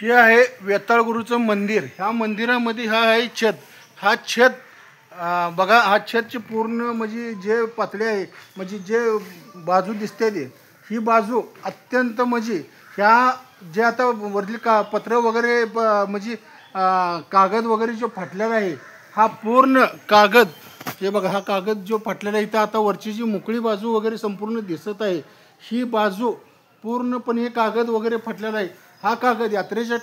हे आहे वेताळगुरूचं मंदिर. ह्या मंदिरामध्ये हा आहे छत. हा छत बघा, हा छतची पूर्ण म्हणजे जे पातळी आहे, म्हणजे जे बाजू दिसते ती ही बाजू अत्यंत म्हणजे ह्या जे आता वरली पत्र वगैरे म्हणजे कागद वगैरे जो फाटलेला आहे, हा पूर्ण कागद, हे बघा हा कागद जो फाटलेला आहे, इथं आता वरची जी मोकळी बाजू वगैरे संपूर्ण दिसत आहे, ही बाजू पूर्णपणे कागद वगैरे फाटलेला आहे. हा कागद यात्रेच्या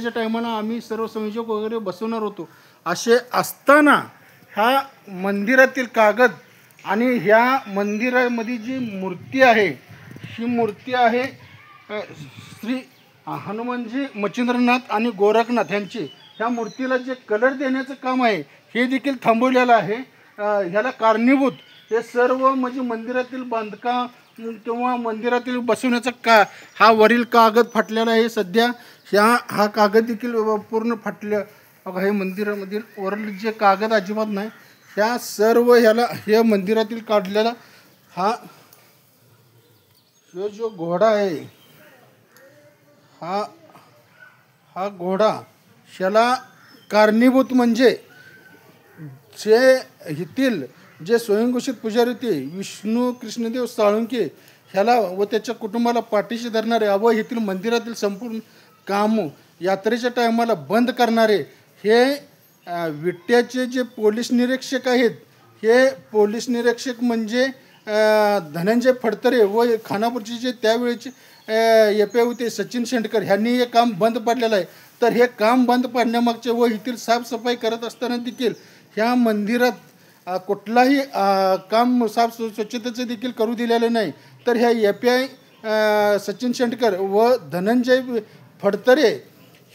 टायमाला आम्ही सर्व संयोजक वगैरे बसवणार होतो. असे असताना ह्या मंदिरातील कागद आणि ह्या मंदिरामध्ये जी मूर्ती आहे, ही मूर्ती आहे श्री हनुमानजी मच्छिंद्रनाथ आणि गोरखनाथ यांची. ह्या मूर्तीला जे कलर देण्याचं काम आहे हे देखील थांबवलेलं आहे. ह्याला कारणीभूत हे सर्व म्हणजे मंदिरातील बांधकाम किंवा मंदिरातील बसवण्याचा हा वरील कागद फाटलेला आहे. सध्या हा कागद देखील पूर्ण फाटल्या. बघा हे मंदिरामधील वरील जे कागद अजिबात नाही, ह्या सर्व हे मंदिरातील काढलेला जो घोडा आहे, हा घोडा ह्याला कारणीभूत म्हणजे जे येथील जे स्वयंघोषित पुजारी होते विष्णू कृष्णदेव साळुंके ह्याला व त्याच्या कुटुंबाला पाठीशी धरणारे व येथील मंदिरातील संपूर्ण काम यात्रेच्या टायमाला बंद करणारे हे विट्याचे जे पोलीस निरीक्षक आहेत, हे पोलीस निरीक्षक म्हणजे धनंजय फडतरे व खानापूरचे जे त्यावेळेचे एपी होते सचिन शेंडकर ह्यांनी हे काम बंद पाडलेलं आहे. तर हे काम बंद पाडण्यामागचे व येथील साफसफाई करत असताना देखील ह्या मंदिरात कुठलाही काम स्वच्छतेचं देखील करू दिलेलं नाही. तर ह्या एपी सचिन शेंडकर व धनंजय फडतरे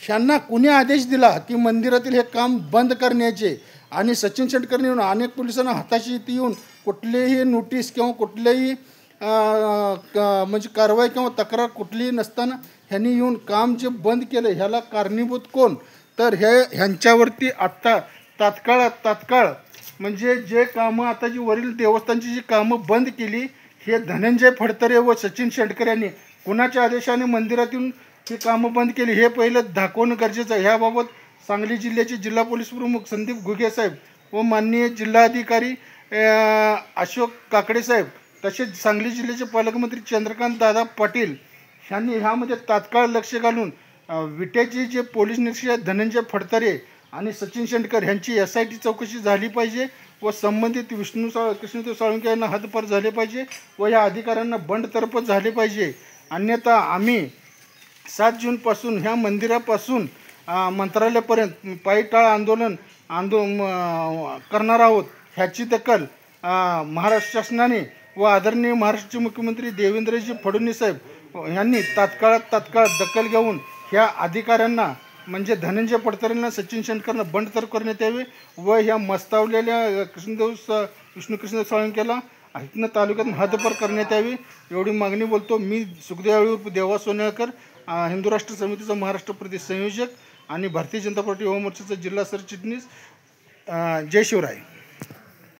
ह्यांना कुणी आदेश दिला की मंदिरातील हे काम बंद करण्याचे, आणि सचिन शेंडकरने येऊन अनेक पोलिसांना हाताशी येऊन कुठलेही नोटीस किंवा कुठलेही म्हणजे कारवाई किंवा तक्रार कुठलीही नसताना ह्यांनी येऊन काम जे बंद केलं ह्याला कारणीभूत कोण? तर ह्यांच्यावरती आत्ता तात्काळ म्हणजे जे कामं आता जी वरील देवस्थानची जी कामं बंद केली, हे धनंजय फडतरे व सचिन शेंडकर यांनी कुणाच्या आदेशाने मंदिरातून ही कामं बंद केली हे पहिलं दाखवणं गरजेचं आहे. ह्याबाबत सांगली जिल्ह्याचे जिल्हा पोलीस प्रमुख संदीप घुगे साहेब व माननीय जिल्हाधिकारी अशोक काकडे साहेब, तसेच सांगली जिल्ह्याचे पालकमंत्री चंद्रकांत दादा पाटील यांनी ह्यामध्ये तात्काळ लक्ष घालून विट्याचे जे पोलीस निरीक्षक धनंजय फडतरे आणि सचिन शेंडकर ह्यांची SIT चौकशी झाली पाहिजे व संबंधित कृष्णदेव साळुंके यांना हद्दपार झाले पाहिजे व या अधिकाऱ्यांना बंडतर्फ झाले पाहिजे. अन्यथा आम्ही 7 जूनपासून ह्या मंदिरापासून मंत्रालयापर्यंत पायीटाळ आंदोलन करणार आहोत. ह्याची दखल महाराष्ट्र शासनाने व आदरणीय महाराष्ट्राचे मुख्यमंत्री देवेंद्रजी फडणवीस साहेब यांनी तात्काळ दखल घेऊन ह्या अधिकाऱ्यांना म्हणजे धनंजय फडतरेंना सचिन शेंडकरांना बंडतर्फ करण्यात यावे व ह्या मस्तावलेल्या विष्णू कृष्णदेव साळुंकेला इथनं तालुक्यात हद्दपार करण्यात यावी, एवढी मागणी बोलतो. मी सुखदेव देवा सोनेळकर, हिंदू राष्ट्र समितीचा महाराष्ट्र प्रदेश संयोजक आणि भारतीय जनता पार्टी युवा मोर्चाचा जिल्हा सरचिटणीस. जय शिवराय.